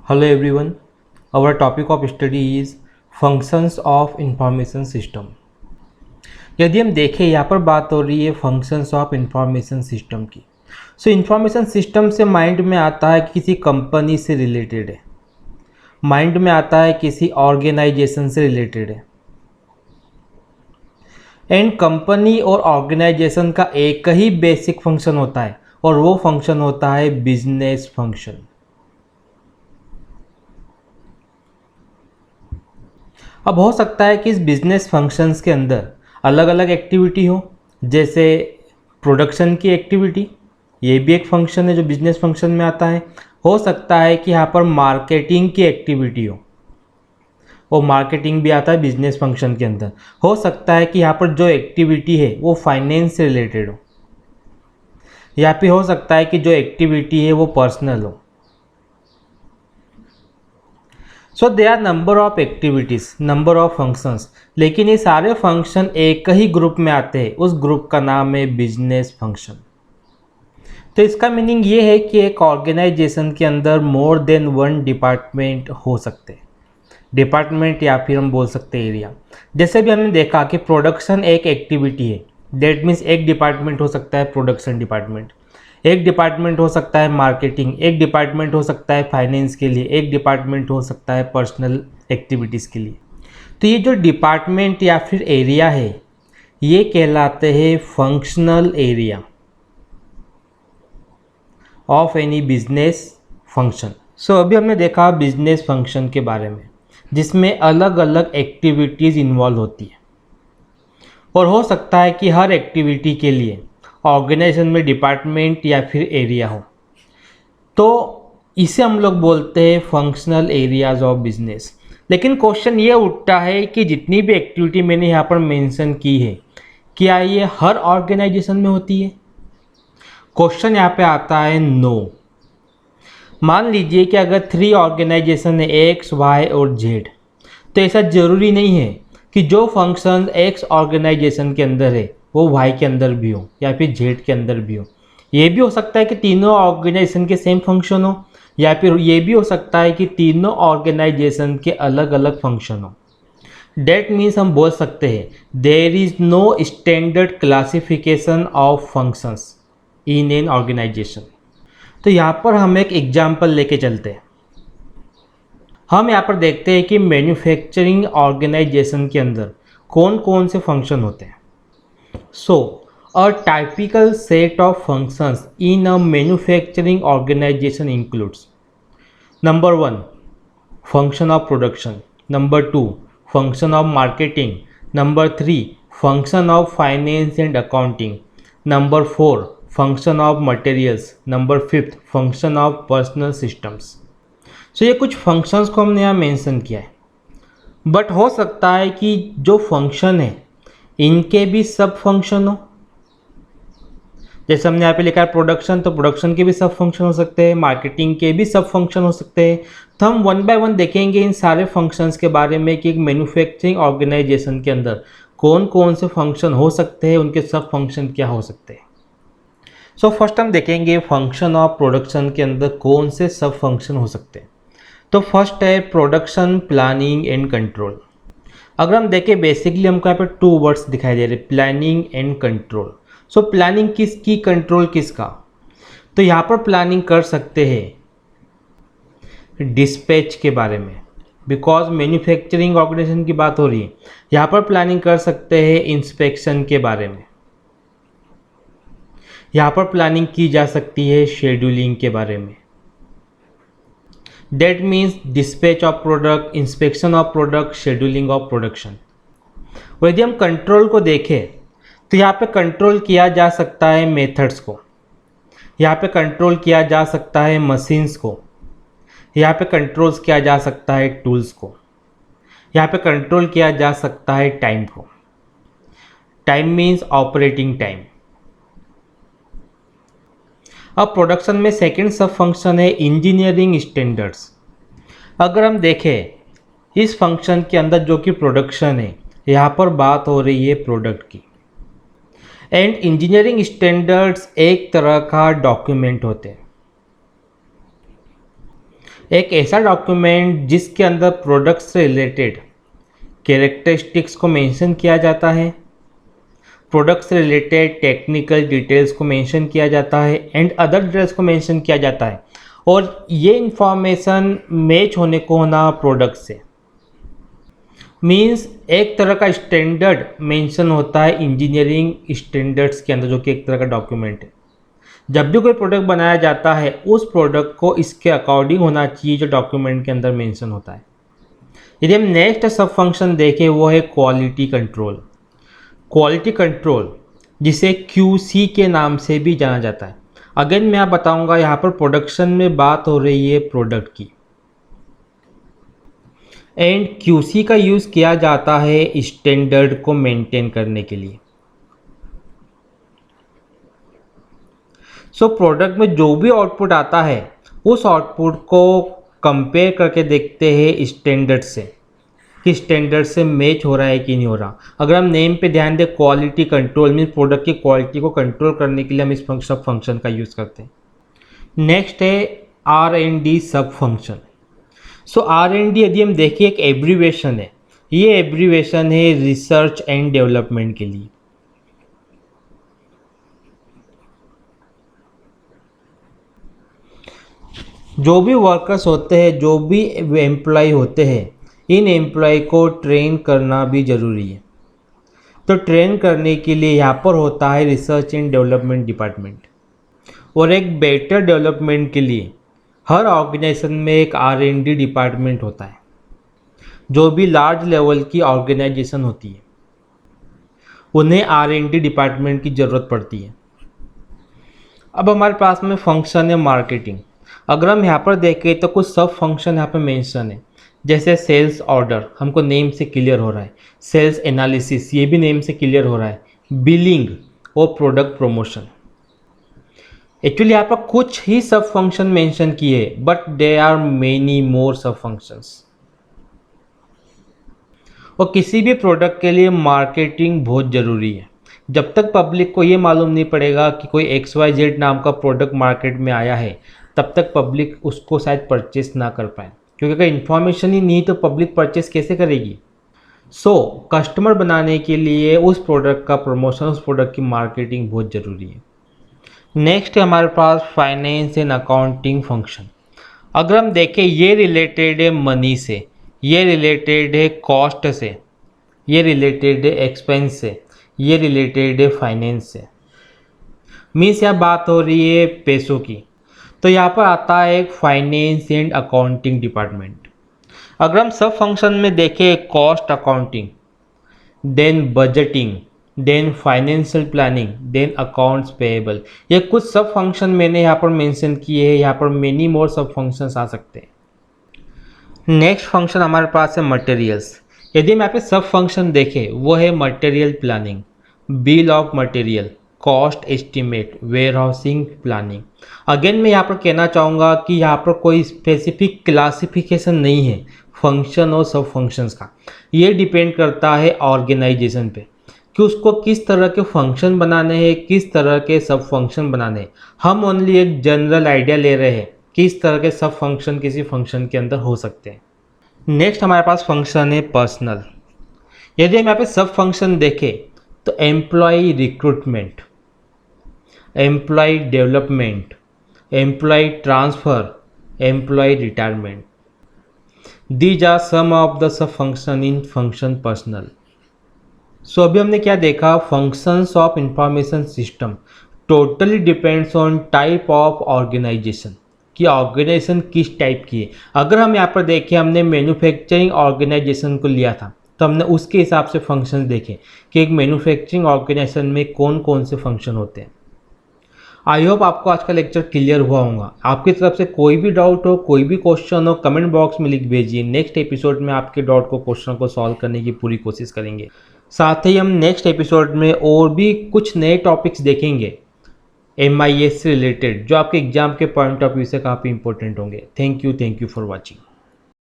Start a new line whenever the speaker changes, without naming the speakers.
Hello everyone. Our topic of study is functions of information system. यदि हम देखें यहाँ पर बात हो रही है फंक्शंस ऑफ इंफॉर्मेशन सिस्टम की। इंफॉर्मेशन सिस्टम से माइंड में आता है कि किसी कंपनी से रिलेटेड है, माइंड में आता है किसी ऑर्गेनाइजेशन से रिलेटेड है। एंड कंपनी और ऑर्गेनाइजेशन का एक ही बेसिक फंक्शन होता है और वो फंक्शन होता है बिजनेस फंक्शन। अब हो सकता है कि इस बिजनेस फंक्शंस के अंदर अलग अलग एक्टिविटी हो, जैसे प्रोडक्शन की एक्टिविटी, ये भी एक फंक्शन है जो बिजनेस फंक्शन में आता है। हो सकता है कि यहाँ पर मार्केटिंग की एक्टिविटी हो, और मार्केटिंग भी आता है बिजनेस फंक्शन के अंदर। हो सकता है कि यहाँ पर जो एक्टिविटी है वो फाइनेंस से रिलेटेड हो, या फिर हो सकता है कि जो एक्टिविटी है वो पर्सनल हो। So they are number of activities, number of functions, लेकिन ये सारे फंक्शन एक ही ग्रुप में आते हैं। उस ग्रुप का नाम है बिजनेस फंक्शन। तो इसका मीनिंग ये है कि एक ऑर्गेनाइजेशन के अंदर मोर देन वन डिपार्टमेंट हो सकते हैं, डिपार्टमेंट या फिर हम बोल सकते हैं एरिया। जैसे भी हमने देखा कि प्रोडक्शन एक एक्टिविटी है, दैट मीन्स एक डिपार्टमेंट हो सकता है प्रोडक्शन डिपार्टमेंट, एक डिपार्टमेंट हो सकता है मार्केटिंग, एक डिपार्टमेंट हो सकता है फाइनेंस के लिए, एक डिपार्टमेंट हो सकता है पर्सनल एक्टिविटीज़ के लिए। तो ये जो डिपार्टमेंट या फिर एरिया है ये कहलाते हैं functional area of any business function. अभी हमने देखा बिजनेस फंक्शन के बारे में, जिसमें अलग अलग एक्टिविटीज़ इन्वॉल्व होती है, और हो सकता है कि हर एक्टिविटी के लिए ऑर्गेनाइजेशन में डिपार्टमेंट या फिर एरिया हो। तो इसे हम लोग बोलते हैं फंक्शनल एरियाज ऑफ बिजनेस। लेकिन क्वेश्चन ये उठता है कि जितनी भी एक्टिविटी मैंने यहाँ पर मेंशन की है, क्या ये हर ऑर्गेनाइजेशन में होती है? क्वेश्चन यहाँ पे आता है नो। मान लीजिए कि अगर 3 ऑर्गेनाइजेशन है, एक्स, वाई और जेड, तो ऐसा ज़रूरी नहीं है कि जो फंक्शन एक्स ऑर्गेनाइजेशन के अंदर है वो वाई के अंदर भी हो या फिर जेड के अंदर भी हो। ये भी हो सकता है कि तीनों ऑर्गेनाइजेशन के सेम फंक्शन हो, या फिर ये भी हो सकता है कि तीनों ऑर्गेनाइजेशन के अलग अलग फंक्शन हो। डेट मीन्स हम बोल सकते हैं there is no standard classification of functions in an organisation. तो यहाँ पर हम एक एग्जाम्पल लेके चलते हैं। हम यहाँ पर देखते हैं कि मैन्युफैक्चरिंग ऑर्गेनाइजेशन के अंदर कौन कौन से फंक्शन होते हैं। A typical set of functions in a manufacturing organization includes: number 1, function of production; number 2, function of marketing; number 3, function of finance and accounting; number 4, function of materials; number 5, function of personal systems. ये कुछ functions को हमने यहाँ mention किया है, but हो सकता है कि जो फंक्शन है इनके भी सब फंक्शन हो। जैसे हमने यहाँ पे लिखा है प्रोडक्शन, तो प्रोडक्शन के भी सब फंक्शन हो सकते हैं, मार्केटिंग के भी सब फंक्शन हो सकते हैं। तो हम वन बाय वन देखेंगे इन सारे फंक्शंस के बारे में कि एक मैन्युफैक्चरिंग ऑर्गेनाइजेशन के अंदर कौन कौन से फंक्शन हो सकते हैं, उनके सब फंक्शन क्या हो सकते हैं। फर्स्ट हम देखेंगे फंक्शन ऑफ प्रोडक्शन के अंदर कौन से सब फंक्शन हो सकते हैं। तो फर्स्ट है प्रोडक्शन प्लानिंग एंड कंट्रोल। अगर हम देखें बेसिकली हमको यहाँ पे 2 वर्ड्स दिखाई दे रहे, प्लानिंग एंड कंट्रोल। प्लानिंग किसकी, कंट्रोल किसका? तो यहाँ पर प्लानिंग कर सकते हैं डिस्पैच के बारे में, बिकॉज मैन्युफैक्चरिंग ऑर्गेनाइजेशन की बात हो रही है। यहाँ पर प्लानिंग कर सकते हैं इंस्पेक्शन के बारे में, यहाँ पर प्लानिंग की जा सकती है शेड्यूलिंग के बारे में। That means dispatch of product, inspection of product, scheduling of production. और यदि हम कंट्रोल को देखें तो यहाँ पे कंट्रोल किया जा सकता है मेथड्स को, यहाँ पे कंट्रोल किया जा सकता है मशीन्स को, यहाँ पे कंट्रोल्स किया जा सकता है टूल्स को, यहाँ पे कंट्रोल किया जा सकता है टाइम को। Time means operating time. अब प्रोडक्शन में सेकेंड सब फंक्शन है इंजीनियरिंग स्टैंडर्ड्स। अगर हम देखें इस फंक्शन के अंदर जो कि प्रोडक्शन है, यहाँ पर बात हो रही है प्रोडक्ट की। एंड इंजीनियरिंग स्टैंडर्ड्स एक तरह का डॉक्यूमेंट होते हैं। एक ऐसा डॉक्यूमेंट जिसके अंदर प्रोडक्ट से रिलेटेड कैरेक्टरिस्टिक्स को मेंशन किया जाता है, प्रोडक्ट से रिलेटेड टेक्निकल डिटेल्स को मेंशन किया जाता है एंड अदर डिटेल्स को मेंशन किया जाता है, और ये इंफॉर्मेशन मैच होने को होना प्रोडक्ट से। मींस एक तरह का स्टैंडर्ड मेंशन होता है इंजीनियरिंग स्टैंडर्ड्स के अंदर, जो कि एक तरह का डॉक्यूमेंट है। जब भी कोई प्रोडक्ट बनाया जाता है उस प्रोडक्ट को इसके अकॉर्डिंग होना चाहिए जो डॉक्यूमेंट के अंदर मेंशन होता है। यदि हम नेक्स्ट सब फंक्शन देखें वो है क्वालिटी कंट्रोल। क्वालिटी कंट्रोल जिसे QC के नाम से भी जाना जाता है। अगेन मैं आप बताऊंगा, यहाँ पर प्रोडक्शन में बात हो रही है प्रोडक्ट की, एंड QC का यूज़ किया जाता है स्टैंडर्ड को मेंटेन करने के लिए। सो प्रोडक्ट में जो भी आउटपुट आता है उस आउटपुट को कंपेयर करके देखते हैं स्टैंडर्ड से कि स्टैंडर्ड से मैच हो रहा है कि नहीं हो रहा। अगर हम नेम पे ध्यान दें, क्वालिटी कंट्रोल मीन्स प्रोडक्ट की क्वालिटी को कंट्रोल करने के लिए हम इस सब फंक्शन का यूज़ करते हैं। नेक्स्ट है R&D सब फंक्शन। सो R&D यदि हम देखिए एक एब्रीवेशन है, ये एब्रीवेशन है रिसर्च एंड डेवलपमेंट के लिए। जो भी वर्कर्स होते हैं, जो भी एम्प्लॉय होते हैं, इन एम्प्लॉय को ट्रेन करना भी ज़रूरी है। तो ट्रेन करने के लिए यहाँ पर होता है रिसर्च एंड डेवलपमेंट डिपार्टमेंट, और एक बेटर डेवलपमेंट के लिए हर ऑर्गेनाइजेशन में एक R&D डिपार्टमेंट होता है। जो भी लार्ज लेवल की ऑर्गेनाइजेशन होती है उन्हें R&D डिपार्टमेंट की ज़रूरत पड़ती है। अब हमारे पास में फंक्शन है मार्केटिंग। अगर हम यहाँ पर देखें तो कुछ सब फंक्शन यहाँ पर मेंशन है, जैसे सेल्स ऑर्डर, हमको नेम से क्लियर हो रहा है। सेल्स एनालिसिस, ये भी नेम से क्लियर हो रहा है। बिलिंग और प्रोडक्ट प्रमोशन। एक्चुअली यहाँ पर कुछ ही सब फंक्शन मेंशन किए, but there are many more sub functions. और किसी भी प्रोडक्ट के लिए मार्केटिंग बहुत ज़रूरी है। जब तक पब्लिक को ये मालूम नहीं पड़ेगा कि कोई XYZ नाम का प्रोडक्ट मार्केट में आया है, तब तक पब्लिक उसको शायद परचेस ना कर पाए, क्योंकि अगर इन्फॉर्मेशन ही नहीं तो पब्लिक परचेस कैसे करेगी। सो कस्टमर बनाने के लिए उस प्रोडक्ट का प्रमोशन, उस प्रोडक्ट की मार्केटिंग बहुत ज़रूरी है। नेक्स्ट है हमारे पास फाइनेंस एंड अकाउंटिंग फंक्शन। अगर हम देखें, ये रिलेटेड है मनी से, ये रिलेटेड है कॉस्ट से, ये रिलेटेड है एक्सपेंस से, ये रिलेटेड है फाइनेंस से। मीन्स यहाँ बात हो रही है पैसों की, तो यहाँ पर आता है एक फाइनेंस एंड अकाउंटिंग डिपार्टमेंट। अगर हम सब फंक्शन में देखें, cost accounting, then budgeting, then financial planning, then accounts payable, ये कुछ सब फंक्शन मैंने यहाँ पर मेंशन किए हैं। यहाँ पर मेनी मोर सब फंक्शंस आ सकते हैं। नेक्स्ट फंक्शन हमारे पास है मटेरियल्स। यदि हम यहाँ पे सब फंक्शन देखें, वो है material planning, bill of material, cost estimate, warehousing planning. Again मैं यहाँ पर कहना चाहूँगा कि यहाँ पर कोई स्पेसिफिक क्लासिफिकेशन नहीं है फंक्शन और सब फंक्शंस का। ये डिपेंड करता है ऑर्गेनाइजेशन पे कि उसको किस तरह के फंक्शन बनाने हैं, किस तरह के सब फंक्शन बनाने हैं। हम ओनली एक जनरल आइडिया ले रहे हैं कि इस तरह के सब फंक्शन किसी फंक्शन के अंदर हो सकते हैं। नेक्स्ट हमारे पास फंक्शन है पर्सनल। यदि हम यहाँ पे सब फंक्शन देखें तो employ recruitment, employ development, employ transfer, employ retirement, these are some of the sub function in function personal. So अभी हमने क्या देखा, functions of information system totally depends on type of organization, कि ऑर्गेनाइजेशन किस type की है। अगर हम यहाँ पर देखें, हमने मैन्युफैक्चरिंग ऑर्गेनाइजेशन को लिया था तो हमने उसके हिसाब से फंक्शंस देखे कि एक मैन्युफैक्चरिंग ऑर्गेनाइजेशन में कौन कौन से फंक्शन होते हैं। आई होप आपको आज का लेक्चर क्लियर हुआ होगा। आपकी तरफ से कोई भी डाउट हो, कोई भी क्वेश्चन हो, कमेंट बॉक्स में लिख भेजिए। नेक्स्ट एपिसोड में आपके डाउट को, क्वेश्चन को सॉल्व करने की पूरी कोशिश करेंगे। साथ ही हम नेक्स्ट एपिसोड में और भी कुछ नए टॉपिक्स देखेंगे MIS से रिलेटेड, जो आपके एग्जाम के पॉइंट ऑफ व्यू से काफ़ी इंपॉर्टेंट होंगे। Thank you for watching.